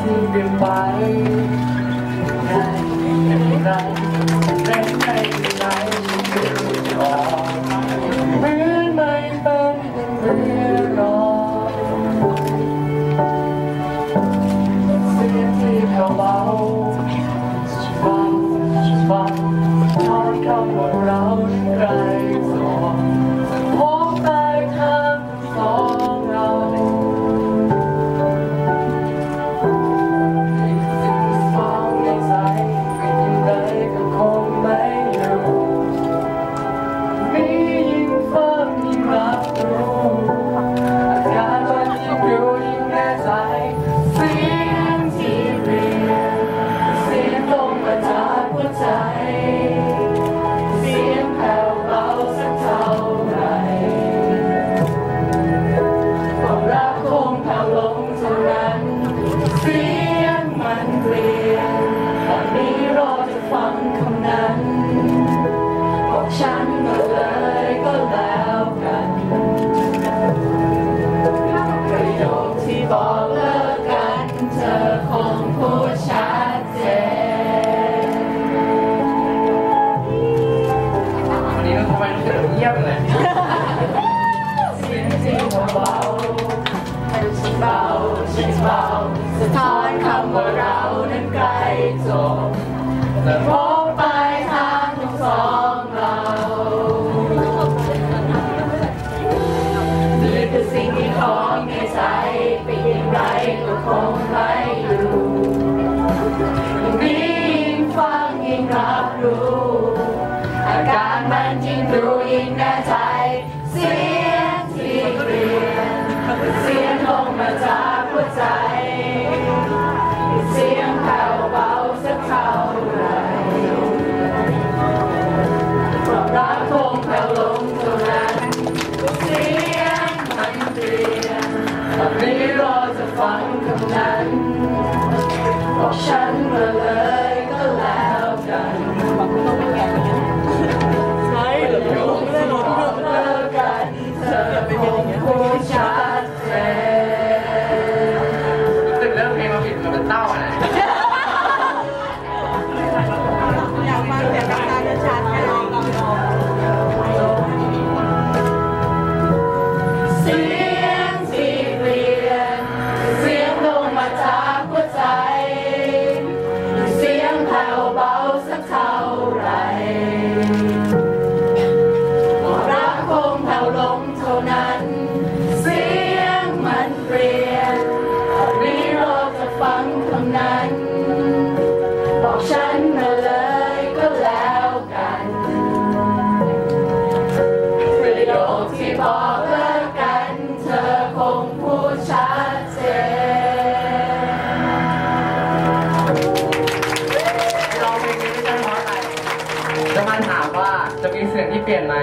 ที่เปลี่ยนไปในไรเป็นในใจออกเหมือนไม่เป็นเรื่องรอเสียงที่เขาเบาฟังทอดคำว่าเราไกลสองพบใต้ทางสองเราฉันมาเลยก็แล้วกันประโยคที่บอกเลิกกันเธอคงพูดชัดเจนวันนี้ทำไมรู้สึกเงียบเลยเสียงจริงเบาๆให้ฉันเบาฉันเบาสะท้อนคำว่าเรานั้นใกล้จบแต่พบปลายทางของสองเรานี่คือสิ่งที่ของในใจเป็นอย่างไรก็คงไม่รู้ยิ่งนี้ยิ่งฟังยิ่งรับรู้อาการมันยิ่งรู้ยิ่งแน่ใจเสียงที่เปลี่ยนเสียงลงมาจากหัวใจเสียงแผ่วเบาสักเท่าไรความรักคงแผ่วลงเท่านั้นเสียงมันเปลี่ยนตอนนี้รอจะฟังคำนั้นบอกฉันมาเลยก็แล้วกันใช่หรือไม่ได้หรอกเลิกกันเธอคงพูดชัดเจนรู้สึกเริ่มเพลงมาผิดมันเป็นเต้าอะไรอยากฟังเสียงดังๆชัดๆกันเสียงที่เปลี่ยนเสียงลงมาจากหัวใจเสียงแผ่วเบาสักเท่าไรความรักคงแผ่วลงเท่านั้นเสียงมันเปลี่ยนตอนนี้รอจะฟังคำนั้นบอกฉันมาเลยก็แล้วกันประโยคที่บอกเลิกกันเธอคงพูดชัดเจนร้องเพลงนี้ไม่ใช่เพราะอะไรจะมาถามว่าจะมีเสียงที่เปลี่ยนไหม